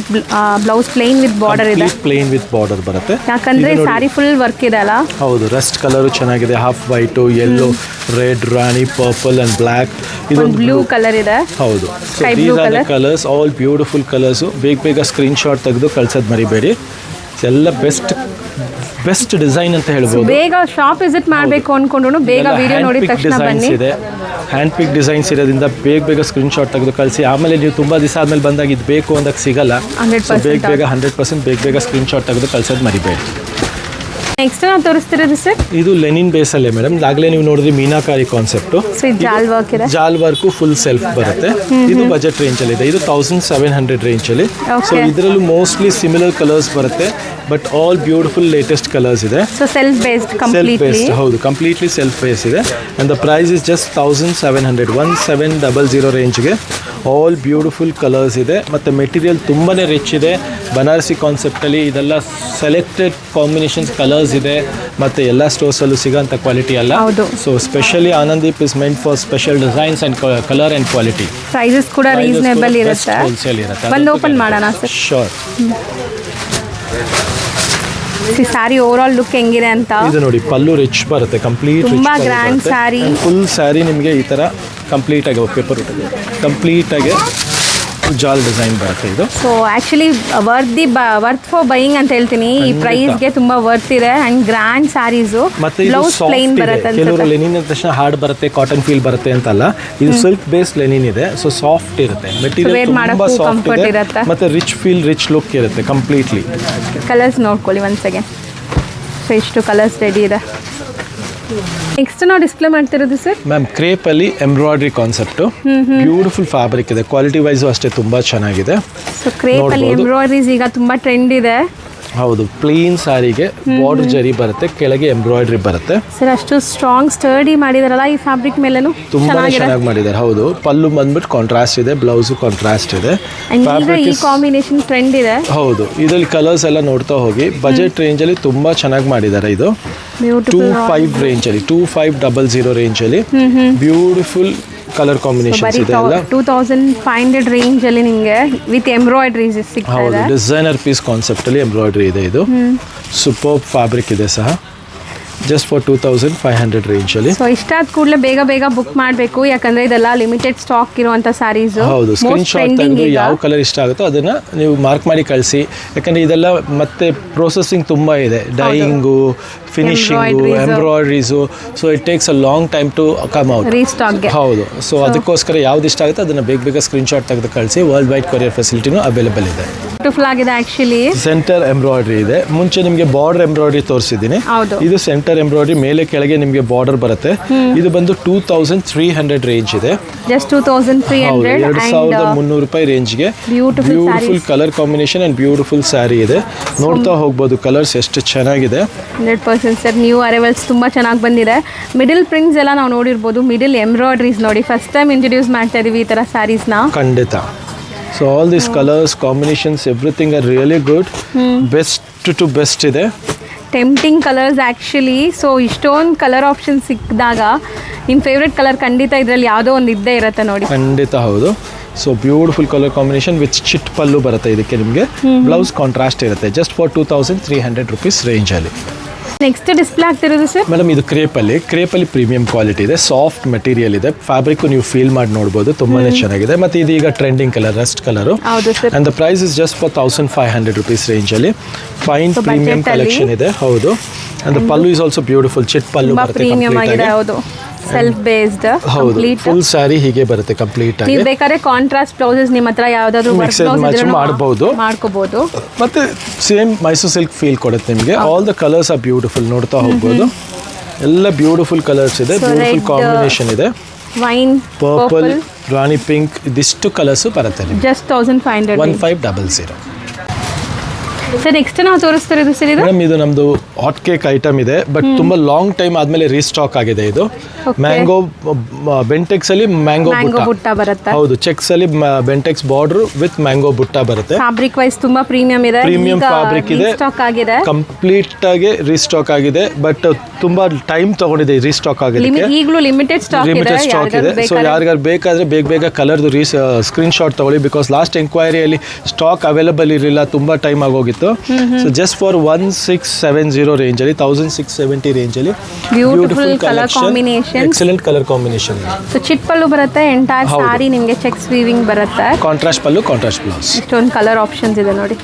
blouse plain with border ಇದೆ, ಪ್ಲೈನ್ ವಿತ್ ಬಾರ್ಡರ್ ಬರುತ್ತೆ. ಯಾಕಂದ್ರೆ ಸ್ಯಾರಿ ಫುಲ್ ವರ್ಕ್ ಇದೆ ಅಲ್ಲ. ಹೌದು, ರಸ್ಟ್ ಕಲರ್ ಚೆನ್ನಾಗಿದೆ, half white, yellow, red, rani, purple and black. ಇದೊಂದು ಬ್ಲೂ ಕಲರ್ ಇದೆ. ಹೌದು, these are the colours, all beautiful colours. ಬೇಗ ಸ್ಕ್ರೀನ್ ಶಾಟ್ ತೆಗೆದು ಕಳ್ಸೋದು ಮರಿಬೇಡಿ. ಎಲ್ಲ ಬೆಸ್ಟ್ ಡಿಸೈನ್ ಅಂತ ಹೇಳ್ಬೋದು. ಬೇಗ ಶಾಪ್ ವಿಸಿಟ್ ಮಾಡಬೇಕು ಅನ್ಕೊಂಡ್ರು ಬೇಗ ವಿಡಿಯೋ ನೋಡಿ ತಕ್ಷಣ ಬನ್ನಿ. ಹ್ಯಾಂಡ್ ಪಿಕ್ ಡಿಸೈನ್ಸ್ ಇರೋದ್ರಿಂದ ಬೇಗ ಸ್ಕ್ರೀನ್ ಶಾಟ್ ತೆಗೆದು ಕಳಿಸಿ. ಆಮೇಲೆ ನೀವು ತುಂಬ ದಿವಸ ಆದ್ಮೇಲೆ ಬಂದಾಗ ಇದು ಬೇಕು ಅಂದಾಗ ಸಿಗಲ್ಲ. ಬೇಗ 100% ಬೇಗ ಸ್ಕ್ರೀನ್ ಶಾಟ್ ತೆಗೆದು ಕಳ್ಸೋದು ಮರಿಬೇಡಿ. ನೆಕ್ಸ್ಟ್ ನಾವು ತೋರಿಸ್ತಿರೋದು ಸರ್, ಇದು ಲೆನಿನ್ ಬೇಸಲ್ಲೇ ಮೇಡಮ್. ಆಗಲೇ ನೀವು ನೋಡಿದ್ರೆ ಮೀನಾಕಾರಿ ಕಾನ್ಸೆಪ್ಟು, ಜಾಲ್ ವರ್ಕ್ ಇದೆ. ಜಾಲ್ ವರ್ಕು ಫುಲ್ ಸೆಲ್ಫ್ ಬರುತ್ತೆ. ಇದು ಬಜೆಟ್ ರೇಂಜಲ್ಲಿ ಇದೆ, ಇದು 1700 ರೇಂಜಲ್ಲಿ. ಸೊ ಇದರಲ್ಲೂ ಮೋಸ್ಟ್ಲಿ ಸಿಮಿಲರ್ ಕಲರ್ಸ್ ಬರುತ್ತೆ, but all beautiful latest colours ಇದೆ. ಸೆಲ್ಫ್ ಬೇಸ್ಡ್, ಹೌದು, ಕಂಪ್ಲೀಟ್ಲಿ ಸೆಲ್ಫ್ ಬೇಸ್ ಇದೆ. And the price is just 1700 ರೇಂಜ್ಗೆ. ಆಲ್ ಬ್ಯೂಟಿಫುಲ್ ಕಲರ್ಸ್ ಇದೆ. ಮತ್ತು ಮೆಟೀರಿಯಲ್ ತುಂಬಾ ರಿಚ್ ಇದೆ. ಬನಾರಸಿ ಕಾನ್ಸೆಪ್ಟಲ್ಲಿ ಇದೆಲ್ಲ ಸೆಲೆಕ್ಟೆಡ್ ಕಾಂಬಿನೇಷನ್ಸ್ ಕಲರ್ಸ್ ಇದೆ. ಮತ್ತು ಎಲ್ಲ ಸ್ಟೋರ್ಸಲ್ಲೂ ಸಿಗೋಂಥ ಕ್ವಾಲಿಟಿ ಅಲ್ಲ. So specially Anandeep is meant for special designs and colour and quality. Prices ಕೂಡ ರೀಸನೇಬಲ್ ಇರುತ್ತೆ. ಹೋಲ್ಸೇಲ್ ಇರುತ್ತೆ. ಒಂದು ಓಪನ್ ಮಾಡೋಣ ಸರ್. ಶೋರ್. ಸ್ಯಾರಿ ಓವರ್ ಆಲ್ ಲುಕ್ ಹೆಂಗಿದೆ ಅಂತ. ಇದು ನೋಡಿ, ಪಲ್ಲು ರಿಚ್ ಬರುತ್ತೆ, ಕಂಪ್ಲೀಟ್ ತುಂಬಾ ಗ್ರ್ಯಾಂಡ್ ಸ್ಯಾರಿ. ಫುಲ್ ಸ್ಯಾರಿ ನಿಮಗೆ ಈ ಥರ ಕಂಪ್ಲೀಟ್ ಆಗಿ ಪೇಪರ್ ಕಂಪ್ಲೀಟ್ ಆಗಿ ಜಾಲ್ ಡಿಸೈನ್ ಬರುತ್ತೆ ಇದು. So actually worth for buying ಅಂತ ಹೇಳ್ತೀನಿ. ಈ ಪ್ರೈಸ್ಗೆ ತುಂಬ ವರ್ತ್ ಇದೆ. And grand saris. ಮತ್ತೆ ಬ್ಲೌಸ್ ಪ್ಲೈನ್ ಬರುತ್ತೆ. ಕೆಲವರು ಲೆನಿನ್ ಅಂದ ತಕ್ಷಣ ಹಾರ್ಡ್ ಬರುತ್ತೆ, ಕಾಟನ್ ಫೀಲ್ ಬರುತ್ತೆ ಅಂತಲ್ಲ. ಇದು ಸಿಲ್ಕ್ ಬೇಸ್ ಲೆನಿನ್ ಇದೆ. ಸೊ ಸಾಫ್ಟ್ ಇರುತ್ತೆ ಮೆಟೀರಿಯಲ್, ತುಂಬಾ ಸಾಫ್ಟ್ ಇದೆ. ಮತ್ತೆ ರಿಚ್ ಫೀಲ್, ರಿಚ್ ಲುಕ್ ಇರುತ್ತೆ ಕಂಪ್ಲೀಟ್ಲಿ. ಕಲರ್ಸ್ ನೋಡ್ಕೊಳ್ಳಿ ಒನ್ಸ್ ಅಗೇನ್. ಸೊ ಇಷ್ಟು ಕಲರ್ಸ್ ರೆಡಿ ಇದೆ. ನೆಕ್ಸ್ಟ್ ನಾವು ಡಿಸ್ಪ್ಲೇ ಮಾಡ್ತಿರೋದು ಸರ್ ಮ್ಯಾಮ್, ಕ್ರೇಪ್ ಅಲ್ಲಿ ಎಂಬ್ರಾಯ್ಡ್ರಿ ಕಾನ್ಸೆಪ್ಟ್. ಬ್ಯೂಟಿಫುಲ್ ಫ್ಯಾಬ್ರಿಕ್ ಇದೆ, ಕ್ವಾಲಿಟಿ ವೈಸ್ ಅಷ್ಟೇ ತುಂಬಾ ಚೆನ್ನಾಗಿದೆ. ಸೊ ಕ್ರೇಪ್ ಅಲ್ಲಿ ಎಂಬ್ರಾಯ್ಡ್ರೀಸ್ ಈಗ ತುಂಬಾ ಟ್ರೆಂಡ್ ಇದೆ. ಹೌದು, ಪ್ಲೇನ್ ಸಾರಿಗೆ ಬಾರ್ಡರ್ ಜರಿ ಬರುತ್ತೆ, ಕೆಳಗೆ ಎಂಬ್ರಾಯ್ಡ್ರಿ ಬರುತ್ತೆ. ಸರ್ ಅಷ್ಟು ಸ್ಟ್ರಾಂಗ್ ಸ್ಟರ್ಡಿ ಮಾಡಿದಾರಲ್ಲ ಈ ಫ್ಯಾಬ್ರಿಕ್ ಮೇಲೆನೂ ತುಂಬಾ ಚೆನ್ನಾಗಿ ಮಾಡಿದ್ದಾರೆ. ಹೌದು, ಪಲ್ಲು ಬಂದ್ಬಿಟ್ಟು ಕಾಂಟ್ರಾಸ್ಟ್ ಇದೆ, ಬ್ಲೌಸ್ ಕಾಂಟ್ರಾಸ್ಟ್ ಇದೆ. ಈ ಕಾಂಬಿನೇಷನ್ ಟ್ರೆಂಡ್ ಇದೆ. ಹೌದು, ಇದರಲ್ಲಿ ಕಲರ್ಸ್ ಎಲ್ಲ ನೋಡ್ತಾ ಹೋಗಿ. ಬಜೆಟ್ ರೇಂಜ್ ಅಲ್ಲಿ ತುಂಬಾ ಚೆನ್ನಾಗಿ ಮಾಡಿದ್ದಾರೆ. ಇದು 25 ರೇಂಜ್ ಅಲ್ಲಿ, 2500 ರೇಂಜ್ ಅಲ್ಲಿ ಬ್ಯೂಟಿಫುಲ್ ಕಲರ್ ಕಾಂಬಿನೇಷನ್ಸ್ ಇದೆ. 2500 ರೇಂಜ್ ಅಲ್ಲಿ ನಿಮಗೆ ವಿತ್ ಎಂಬ್ರಾಯ್ಡ್ರೀಸ್ ಸಿಗ್ತದೆ. ಹೌದು, ಡಿಸೈನರ್ ಪೀಸ್ ಕಾನ್ಸೆಪ್ಟ್ ಅಲ್ಲಿ ಎಂಬ್ರಾಯ್ಡ್ರಿ ಇದೆ. ಇದು ಸೂಪರ್ ಫ್ಯಾಬ್ರಿಕ್ ಇದೆ ಸಹ. ಜಸ್ಟ್ ಫಾರ್ 2500 ರೇಂಜಲ್ಲಿ. ಸೊ ಇಷ್ಟ ಆದ ಕೂಡಲೇ ಬೇಗ ಬೇಗ ಬುಕ್ ಮಾಡಬೇಕು, ಯಾಕಂದ್ರೆ ಇದೆಲ್ಲ ಲಿಮಿಟೆಡ್ ಸ್ಟಾಕ್ ಇರುವಂತ ಸ್ಯಾರೀಸ್. ಹೌದು, ಸ್ಕ್ರೀನ್ ಶಾಟ್ ತೆಗೆದು ಯಾವ ಕಲರ್ ಇಷ್ಟ ಆಗುತ್ತೋ ಅದನ್ನ ನೀವು ಮಾರ್ಕ್ ಮಾಡಿ ಕಳಿಸಿ. ಯಾಕಂದ್ರೆ ಇದೆಲ್ಲ ಮತ್ತೆ ಪ್ರೊಸೆಸಿಂಗ್ ತುಂಬಾ ಇದೆ, dyeing, finishing, embroideries. So it takes a long time to come out ರೀಸ್ಟಾಕ್ಗೆ. ಹೌದು, ಸೊ ಅದಕ್ಕೋಸ್ಕರ ಯಾವ್ದು ಇಷ್ಟ ಆಗುತ್ತೆ ಅದನ್ನ ಬೇಗ ಬೇಗ ಸ್ಕ್ರೀನ್ ಶಾಟ್ ತೆಗೆದು ಕಳಿಸಿ. ವರ್ಲ್ಡ್ ವೈಡ್ ಕೊರಿಯರ್ ಫೆಸಿಲಿಟಿನೂ ಅವೈಲೇಬಲ್ ಇದೆ. ಬ್ಯೂಟಿಫುಲ್ ಆಗಿದೆ ಆಕ್ಚುಲಿ. ಸೆಂಟರ್ ಎಂಬ್ರಾಯ್ಡ್ರಿ ಇದೆ. ಮುಂಚೆ ನಿಮಗೆ ಬಾರ್ಡರ್ ಎಂಬ್ರಾಯ್ಡ್ರಿ ತೋರಿಸಿದ್ದೀನಿ. ಇದು ಸೆಂಟರ್ ಎಂಬ್ರಾಯ್ಡ್ರಿ, ಮೇಲೆ ಕೆಳಗೆ ನಿಮಗೆ ಬಾರ್ಡರ್ ಬರುತ್ತೆ. ಇದು ಬಂದು 2300 ರೇಂಜ್ ಇದೆ. ಜಸ್ಟ್ 2300. 2300 ರೂಪಾಯಿ ರೇಂಜ್ಗೆ beautiful colour combination and beautiful sari ಇದೆ. ನೋಡ್ತಾ ಹೋಗ್ಬೋದು ಕಲರ್ಸ್ ಎಷ್ಟು ಚೆನ್ನಾಗಿದೆ. 100% ಸರ್, ನ್ಯೂ ಅರೈವಲ್ಸ್ ತುಂಬಾ ಚೆನ್ನಾಗಿ ಬಂದಿದೆ. ಮಿಡಲ್ ಪ್ರಿಂಟ್ಸ್ ಎಲ್ಲ ನಾವು ನೋಡಿರ್ಬೋದು, ಮಿಡಲ್ ಎಂಬ್ರಾಯ್ಡ್ರೀಸ್ ನೋಡಿ ಫಸ್ಟ್ ಟೈಮ್ ಇಂಟ್ರೊಡ್ಯೂಸ್ ಮಾಡ್ತಾ ಇದೀವಿ ಈ ತರ ಸ್ಯಾರೀಸ್ ನ. ಖಂಡಿತ. So all this colours combinations everything are really good. Best to best ಇದೆ. Tempting colours actually. ಸೊ ಇಷ್ಟೊಂದು ಕಲರ್ ಆಪ್ಷನ್ ಸಿಕ್ಕಿದಾಗ ನಿಮ್ಮ ಫೇವ್ರೆಟ್ ಕಲರ್ ಖಂಡಿತ ಇದರಲ್ಲಿ ಯಾವುದೋ ಒಂದು ಇದ್ದೇ ಇರುತ್ತೆ ನೋಡಿ. ಖಂಡಿತ ಹೌದು. So beautiful colour combination with chit pallu ಬರುತ್ತೆ ಇದಕ್ಕೆ. ನಿಮಗೆ ಬ್ಲೌಸ್ ಕಾಂಟ್ರಾಸ್ಟ್ ಇರುತ್ತೆ. ಜಸ್ಟ್ ಫಾರ್ 2300 ರುಪೀಸ್ ರೇಂಜಲ್ಲಿ. ನೆಕ್ಸ್ಟ್ ಡಿಸ್ಪ್ಲೇ ಆಗ್ತಿರೋದು ಸರ್ ಮೇಡಮ್, ಇದು ಕ್ರೇಪಲ್ಲಿ ಪ್ರೀಮಿಯಂ ಕ್ವಾಲಿಟಿ ಇದೆ. ಸಾಫ್ಟ್ ಮೆಟೀರಿಯಲ್ ಇದೆ. ಫ್ಯಾಬ್ರಿಕ್ ನೀವು ಫೀಲ್ ಮಾಡಿ ನೋಡ್ಬೋದು, ತುಂಬಾನೇ ಚೆನ್ನಾಗಿದೆ. ಮತ್ತೆ ಇದೀಗ ಟ್ರೆಂಡಿಂಗ್ ಕಲರ್, ರಸ್ಟ್ ಕಲರ್. ಹೌದು sir. And the price is just for 1500 rupees ರೇಂಜಲ್ಲಿ. ಫೈನ್ ಪ್ರೀಮಿಯಂ ಕಲೆಕ್ಷನ್ ಇದೆ. ಹೌದು. And the pallu is also beautiful. Chit pallu ಬರುತ್ತೆ. ಪ್ರೀಮಿಯಂ ಆಗಿದೆ. ಹೌದು, ಸೆಲ್ಫ್ ಬೇಸ್ಡ್. ಹೌದು, ಫುಲ್ ಸ್ಯಾರಿ ಹೀಗೆ ಬರುತ್ತೆ ಕಂಪ್ಲೀಟ್ ಆಗಿ. ನೀವು ಬೇಕಾದ್ರೆ ಕಾಂಟ್ರಾಸ್ಟ್ ಬ್ಲೌಸಸ್ ನಿಮ್ಮ ಹತ್ರ ಯಾವ್ದಾದ್ರು ಮಾಡ್ಕೋಬಹುದು. ಮತ್ತೆ ಸೇಮ್ ಮೈಸೂರು ಸಿಲ್ಕ್ ಫೀಲ್ ಕೊಡುತ್ತೆ ನಿಮಗೆ. All the colours R beautiful. ನೋಡ್ತಾ ಹೋಗ್ಬೋದು, ಎಲ್ಲ ಬ್ಯೂಟಿಫುಲ್ ಕಲರ್ಸ್ ಇದೆ. ಬ್ಯೂಟಿಫುಲ್ ಕಾಂಬಿನೇಷನ್ ಇದೆ. ವೈನ್, ಪರ್ಪಲ್, ರಾಣಿ ಪಿಂಕ್, ಇದಿಷ್ಟು ಕಲರ್ಸ್ ಬರುತ್ತೆ ನಿಮಗೆ. ಜಸ್ಟ್ 1500. 1500. ಸರ್ ನೆಕ್ಸ್ಟ್ ನಾವು ತೋರಿಸ್ತಿರೋದು ಸರ್ ಇದು ಮೇಡಮ್, ಇದು ನಮ್ದು ಹಾಟ್ ಕೇಕ್ ಐಟಮ್ ಇದೆ. ಬಟ್ ತುಂಬಾ ಲಾಂಗ್ ಟೈಮ್ ಆದ್ಮೇಲೆ ರೀಸ್ಟಾಕ್ ಆಗಿದೆ ಇದು. ಮ್ಯಾಂಗೋ ಬೆಂಟೆಕ್ಸ್ ಅಲ್ಲಿ ಮ್ಯಾಂಗೋ ಬುಟ್ಟ ಬರುತ್ತೆ. ಹೌದು, ಚೆಕ್ಸ್ ಅಲ್ಲಿ ಬೆಂಟೆಕ್ಸ್ ಬಾರ್ಡರ್ ವಿತ್ ಮ್ಯಾಂಗೋ ಬುಟ್ಟ ಬರುತ್ತೆ. ಫ್ಯಾಬ್ರಿಕ್ ವೈಸ್ ತುಂಬಾ ಪ್ರೀಮಿಯಂ ಇದೆ. ಪ್ರೀಮಿಯಂ ಫ್ಯಾಬ್ರಿಕ್ ಇದೆ. ಕಂಪ್ಲೀಟ್ ಆಗಿ ರೀಸ್ಟಾಕ್ ಆಗಿ ಬಟ್ ತುಂಬಾ ಟೈಮ್ ತಗೊಂಡಿದೆ ರೀಸ್ಟಾಕ್ ಆಗೋದಕ್ಕೆ. ಈಗಲೂ ಲಿಮಿಟೆಡ್ ಸ್ಟಾಕ್ ಇದೆ. ಸೊ ಯಾರಿಗಾರು ಬೇಕಾದ್ರೆ ಬೇಗ ಕಲರ್ದು ಸ್ಕ್ರೀನ್ ಶಾಟ್ ತಗೊಳ್ಳಿ. ಬಿಕಾಸ್ ಲಾಸ್ಟ್ ಎಂಕ್ವೈರಿಯಲ್ಲಿ ಸ್ಟಾಕ್ ಅವೈಲೇಬಲ್ ಇರಲಿಲ್ಲ, ತುಂಬಾ ಟೈಮ್ ಆಗೋಗಿತ್ತು. ಸೊ ಜಸ್ಟ್ ಫಾರ್ 1670 ರೇಂಜ್ ಅಲ್ಲಿ, 1670 ರೇಂಜ್ ಅಲ್ಲಿ beautiful colour combination, excellent colour combination. So chit pallu ಬರುತ್ತೆ. ಎಂಟೈರ್ ಸಾರಿ ನಿಮಗೆ ಚೆಕ್ಸ್ ವೀವಿಂಗ್ ಬರುತ್ತೆ. Contrast pallu, contrast blouse. ಇಷ್ಟೊಂದು ಕಲರ್ ಆಪ್ಷನ್ಸ್ ಇದೆ ನೋಡಿ.